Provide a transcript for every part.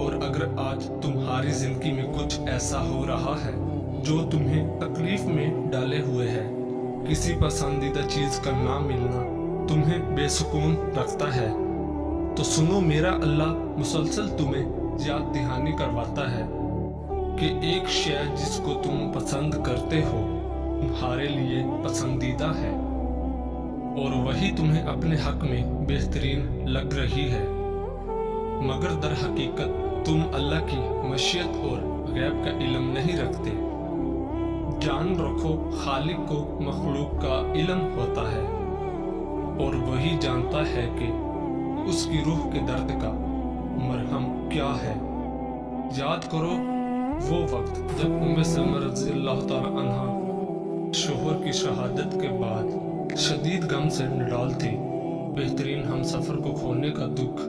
اور اگر آج تمہاری زندگی میں کچھ ایسا ہو رہا ہے جو تمہیں تکلیف میں ڈالے ہوئے ہے، کسی پسندیدہ چیز کا نہ ملنا تمہیں بے سکون رکھتا ہے، تو سنو، میرا اللہ مسلسل تمہیں یاد دہانی کرواتا ہے کہ ایک شے جس کو تم پسند کرتے ہو تمہارے لیے پسندیدہ ہے، اور وہی تمہیں اپنے حق میں بہترین لگ رہی ہے، مگر در حقیقت تم اللہ کی مشیت اور غیب کا علم نہیں رکھتے۔ جان رکھو، خالق کو مخلوق کا علم ہوتا ہے، اور وہی جانتا ہے کہ اس کی روح کے درد کا مرہم کیا ہے۔ یاد کرو وہ وقت جب ام سلمہ رضی اللہ تعالی عنہ شوہر کی شہادت کے بعد شدید غم سے نڈال تھی۔ بہترین ہم سفر کو کھونے کا دکھ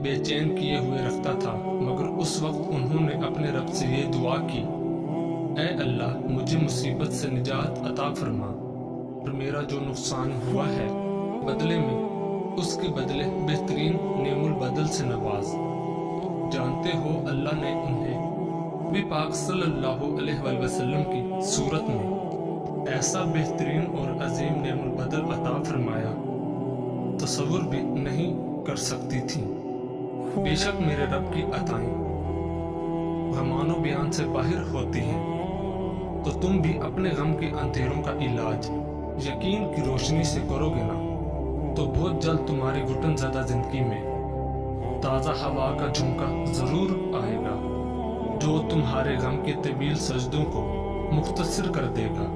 بے چین کیے ہوئے رکھتا تھا، مگر اس وقت انہوں نے اپنے رب سے یہ دعا کی، اے اللہ، مجھے مصیبت سے نجات عطا فرما، اور میرا جو نقصان ہوا ہے بدلے میں اس کے بدلے بہترین نعم البدل سے نواز۔ جانتے ہو اللہ نے انہیں نبی پاک صلی اللہ علیہ وآلہ وسلم کی صورت میں ایسا بہترین اور عظیم نعم البدل عطا فرمایا تصور بھی نہیں کر سکتی تھی۔ بے شک میرے رب کی عطائیں غمان و بیان سے باہر ہوتی ہیں، تو تم بھی اپنے غم کے اندھیروں کا علاج یقین کی روشنی سے کرو گے نا، تو بہت جلد تمہاری گھٹن زدہ زندگی میں تازہ ہوا کا جھونکا ضرور آئے گا، جو تمہارے غم کے طویل سجدوں کو مختصر کر دے گا۔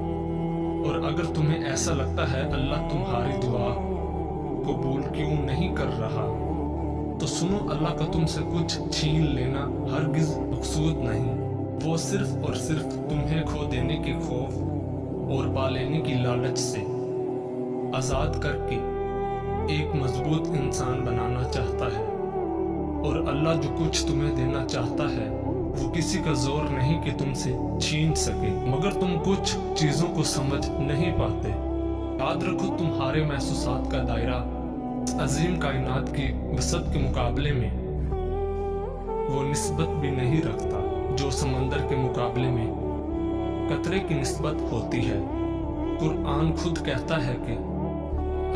اور اگر تمہیں ایسا لگتا ہے اللہ تمہاری دعا قبول کیوں نہیں کر رہا، تو سنو، اللہ کا تم سے کچھ چھین لینا ہرگز مقصود نہیں، وہ صرف اور صرف تمہیں کھو دینے کے خوف اور پا لینے کی لالچ سے آزاد کر کے ایک مضبوط انسان بنانا چاہتا ہے۔ اور اللہ جو کچھ تمہیں دینا چاہتا ہے وہ کسی کا زور نہیں کہ تم سے چھین سکے، مگر تم کچھ چیزوں کو سمجھ نہیں پاتے۔ یاد رکھو، تمہارے محسوسات کا دائرہ عظیم کائنات کی وسعت کے مقابلے میں وہ نسبت بھی نہیں رکھتا جو سمندر کے مقابلے میں قطرے کی نسبت ہوتی ہے۔ قرآن خود کہتا ہے کہ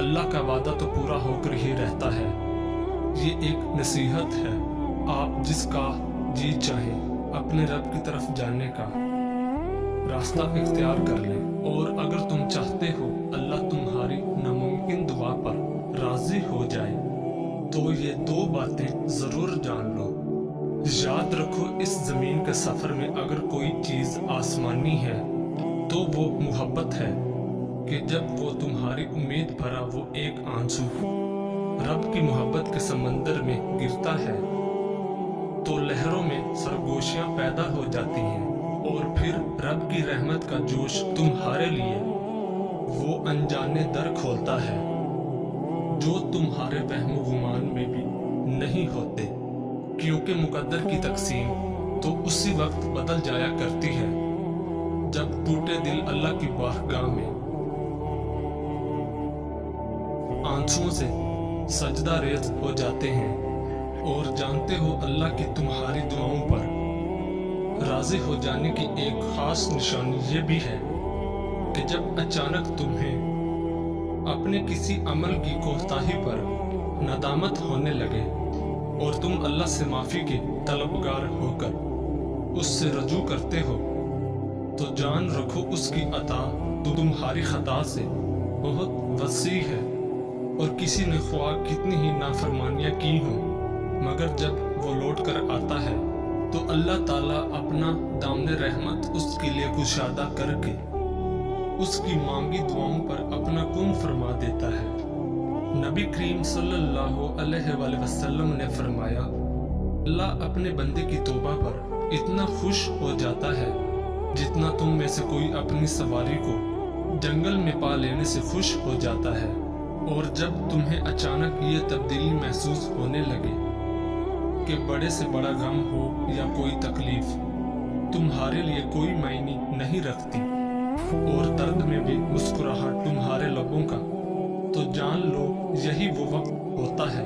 اللہ کا وعدہ تو پورا ہو کر ہی رہتا ہے۔ یہ ایک نصیحت ہے، آپ جس کا جی چاہے اپنے رب کی طرف جانے کا راستہ اختیار کر لیں، اور اگر تم چاہتے ہو اللہ تمہاری ناممکن دعا پر راضی ہو جائے تو یہ دو باتیں ضرور جان لو۔ یاد رکھو، اس زمین کے سفر میں اگر کوئی چیز آسمانی ہے تو وہ محبت ہے، کہ جب وہ تمہاری امید بھرا وہ ایک آنسو رب کی محبت کے سمندر میں گرتا ہے تو لہروں میں سرگوشیاں پیدا ہو جاتی ہیں، اور پھر رب کی رحمت کا جوش تمہارے لیے وہ انجانے در کھولتا ہے جو تمہارے وہم و گمان میں بھی نہیں ہوتے، کیونکہ مقدر کی تقسیم تو اسی وقت بدل جایا کرتی ہے جب ٹوٹے دل اللہ کی بارگاہ میں آنسوؤں سے سجدہ ریز ہو جاتے ہیں۔ اور جانتے ہو اللہ کی تمہاری دعاؤں پر راضی ہو جانے کی ایک خاص نشانی یہ بھی ہے کہ جب اچانک تمہیں اپنے کسی عمل کی کوتاہی پر ندامت ہونے لگے اور تم اللہ سے معافی کے طلبگار ہو کر اس سے رجوع کرتے ہو، تو جان رکھو اس کی عطا تو تمہاری خطا سے بہت وسیع ہے، اور کسی نے خواہ کتنی ہی نافرمانیاں کی ہوں، مگر جب وہ لوٹ کر آتا ہے تو اللہ تعالیٰ اپنا دامن رحمت اس کے لیے کشادہ کر کے اس کی مانگی دعاؤں پر اپنا کن فرما دیتا ہے۔ نبی کریم صلی اللہ علیہ وآلہ وسلم نے فرمایا، اللہ اپنے بندے کی توبہ پر اتنا خوش ہو جاتا ہے جتنا تم میں سے کوئی اپنی سواری کو جنگل میں پا لینے سے خوش ہو جاتا ہے۔ اور جب تمہیں اچانک یہ تبدیلی محسوس ہونے لگے کہ بڑے سے بڑا غم ہو یا کوئی تکلیف تمہارے لیے کوئی معنی نہیں رکھتی، اور درد میں بھی مسکراہٹ تمہارے لبوں کا، تو جان لو یہی وہ وقت ہوتا ہے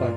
1,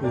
2,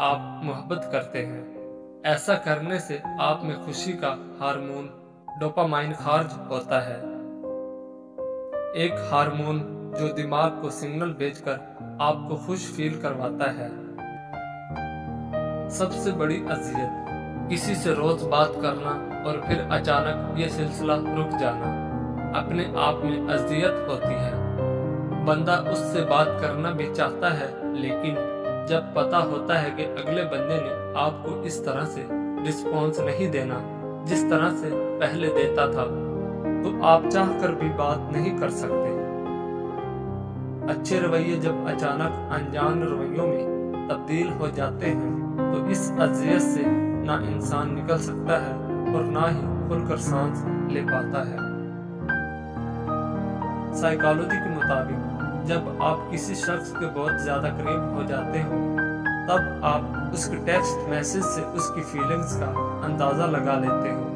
آپ محبت کرتے ہیں۔ ایسا کرنے سے آپ میں خوشی کا ہارمون ڈوپامائن خارج ہوتا ہے، ایک ہارمون جو دماغ کو سگنل بھیج کر آپ کو خوش فیل کرواتا ہے۔ سب سے بڑی اذیت کسی سے روز بات کرنا اور پھر اچانک یہ سلسلہ رک جانا اپنے آپ میں اذیت ہوتی ہے۔ بندہ اس سے بات کرنا بھی چاہتا ہے، لیکن جب پتا ہوتا ہے کہ اگلے بندے نے آپ کو اس طرح سے رسپانس نہیں دینا جس طرح سے پہلے دیتا تھا، تو آپ چاہ کر بھی بات نہیں کر سکتے۔ اچھے رویے جب اچانک انجان رویوں میں تبدیل ہو جاتے ہیں تو اس اذیت سے نہ انسان نکل سکتا ہے اور نہ ہی کھل کر سانس لے پاتا ہے۔ سائیکالوجی کے مطابق جب آپ کسی شخص کے بہت زیادہ قریب ہو جاتے ہو تب آپ اس کے ٹیکسٹ میسج سے اس کی فیلنگز کا اندازہ لگا لیتے ہو۔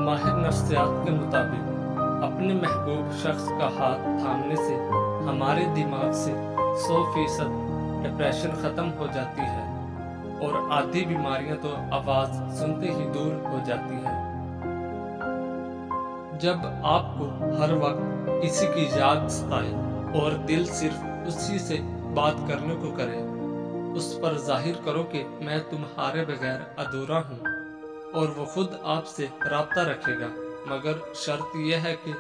ماہر نفسیات کے مطابق اپنے محبوب شخص کا ہاتھ تھامنے سے ہمارے دماغ سے 100% ڈپریشن ختم ہو جاتی ہے اور آدھی بیماریاں تو آواز سنتے ہی دور ہو جاتی ہیں۔ جب آپ کو ہر وقت کسی کی یاد ستائے اور دل صرف اسی سے بات کرنے کو کرے، اس پر ظاہر کرو کہ میں تمہارے بغیر ادھورا ہوں، اور وہ خود آپ سے رابطہ رکھے گا، مگر شرط یہ ہے کہ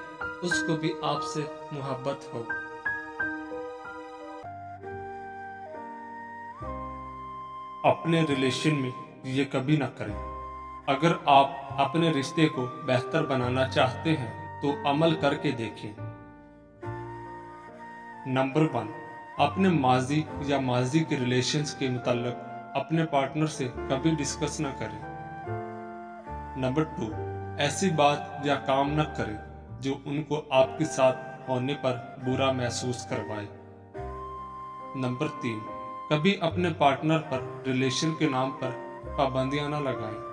اس کو بھی آپ سے محبت ہو۔ اپنے ریلیشن میں یہ کبھی نہ کریں۔ اگر آپ اپنے رشتے کو بہتر بنانا چاہتے ہیں تو عمل کر کے دیکھیں۔ نمبر 1، اپنے ماضی یا ماضی کے ریلیشنز کے متعلق اپنے پارٹنر سے کبھی ڈسکس نہ کریں۔ نمبر 2، ایسی بات یا کام نہ کریں جو ان کو آپ کے ساتھ ہونے پر برا محسوس کروائے۔ نمبر 3، کبھی اپنے پارٹنر پر ریلیشن کے نام پر پابندیاں نہ لگائیں۔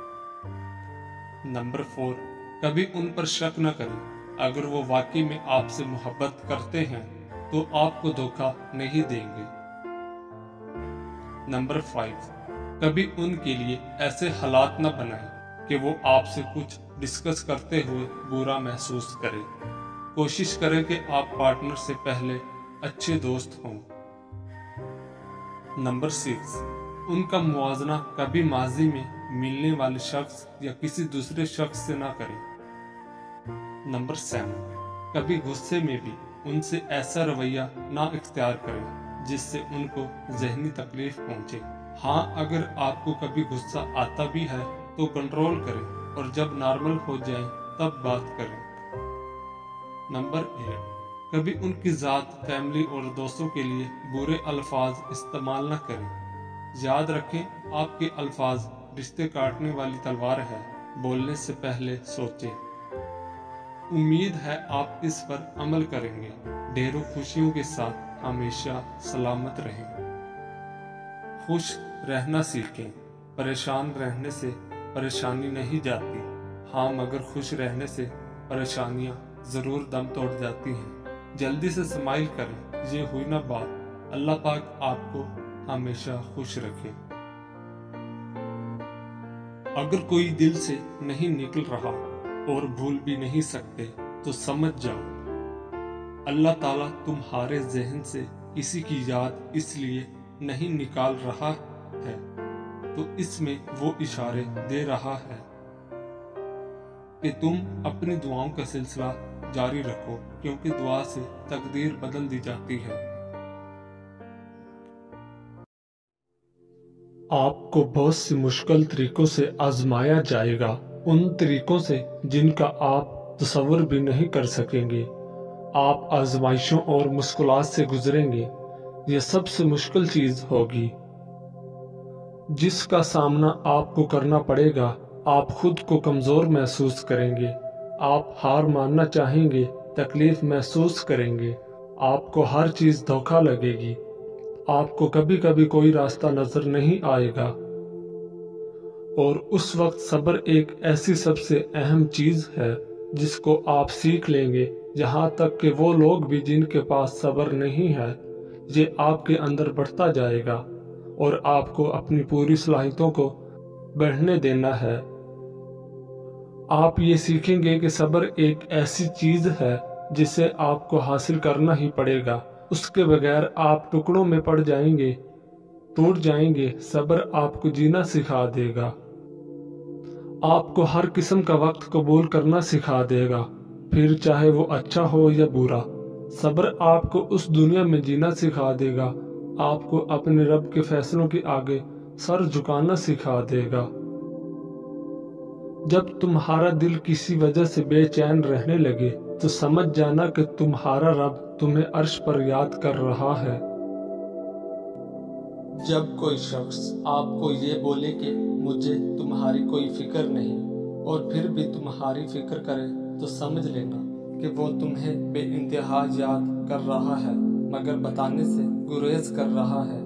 نمبر 4، کبھی ان پر شک نہ کریں۔ اگر وہ واقعی میں آپ سے محبت کرتے ہیں تو آپ کو دھوکہ نہیں دیں گے۔ نمبر 5، کبھی ان کے لیے ایسے حالات نہ بنائیں کہ وہ آپ سے کچھ ڈسکس کرتے ہوئے برا محسوس کرے۔ کوشش کریں کہ آپ پارٹنر سے پہلے اچھے دوست ہوں۔ نمبر 6، ان کا موازنہ کبھی ماضی میں ملنے والے شخص یا کسی دوسرے شخص سے نہ کریں۔ نمبر 7، کبھی غصے میں بھی ان سے ایسا رویہ نہ اختیار کریں جس سے ان کو ذہنی تکلیف پہنچے۔ ہاں، اگر آپ کو کبھی غصہ آتا بھی ہے تو کنٹرول کریں اور جب نارمل ہو جائیں تب بات کریں۔ نمبر 8، کبھی ان کی ذات، فیملی اور دوستوں کے لیے برے الفاظ استعمال نہ کریں۔ یاد رکھیں، آپ کے الفاظ رشتے کاٹنے والی تلوار ہے، بولنے سے پہلے سوچیں۔ امید ہے آپ اس پر عمل کریں گے۔ ڈھیروں خوشیوں کے ساتھ ہمیشہ سلامت رہیں۔ خوش رہنا سیکھیں۔ پریشان رہنے سے پریشانی نہیں جاتی، ہاں مگر خوش رہنے سے پریشانیاں ضرور دم توڑ جاتی ہیں۔ جلدی سے اسمائل کریں، یہ ہوئی نہ بات۔ اللہ پاک آپ کو ہمیشہ خوش رکھے۔ اگر کوئی دل سے نہیں نکل رہا اور بھول بھی نہیں سکتے تو سمجھ جاؤ اللہ تعالیٰ تمہارے ذہن سے کسی کی یاد اس لیے نہیں نکال رہا ہے تو اس میں وہ اشارے دے رہا ہے کہ تم اپنی دعاؤں کا سلسلہ جاری رکھو، کیونکہ دعا سے تقدیر بدل دی جاتی ہے۔ آپ کو بہت سی مشکل طریقوں سے آزمایا جائے گا، ان طریقوں سے جن کا آپ تصور بھی نہیں کر سکیں گے۔ آپ آزمائشوں اور مشکلات سے گزریں گے۔ یہ سب سے مشکل چیز ہوگی جس کا سامنا آپ کو کرنا پڑے گا۔ آپ خود کو کمزور محسوس کریں گے، آپ ہار ماننا چاہیں گے، تکلیف محسوس کریں گے، آپ کو ہر چیز دھوکہ لگے گی، آپ کو کبھی کبھی کوئی راستہ نظر نہیں آئے گا، اور اس وقت صبر ایک ایسی سب سے اہم چیز ہے جس کو آپ سیکھ لیں گے۔ یہاں تک کہ وہ لوگ بھی جن کے پاس صبر نہیں ہے یہ آپ کے اندر بڑھتا جائے گا اور آپ کو اپنی پوری صلاحیتوں کو بڑھنے دینا ہے۔ آپ یہ سیکھیں گے کہ صبر ایک ایسی چیز ہے جسے آپ کو حاصل کرنا ہی پڑے گا، اس کے بغیر آپ ٹکڑوں میں پڑ جائیں گے، ٹوٹ جائیں گے۔ صبر آپ کو جینا سکھا دے گا، آپ کو ہر قسم کا وقت قبول کرنا سکھا دے گا، پھر چاہے وہ اچھا ہو یا برا۔ صبر آپ کو اس دنیا میں جینا سکھا دے گا، آپ کو اپنے رب کے فیصلوں کے آگے سر جھکانا سکھا دے گا۔ جب تمہارا دل کسی وجہ سے بے چین رہنے لگے تو سمجھ جانا کہ تمہارا رب تمہیں عرش پر یاد کر رہا ہے۔ جب کوئی شخص آپ کو یہ بولے کہ مجھے تمہاری کوئی فکر نہیں اور پھر بھی تمہاری فکر کرے تو سمجھ لینا کہ وہ تمہیں بے انتہا یاد کر رہا ہے مگر بتانے سے گریز کر رہا ہے۔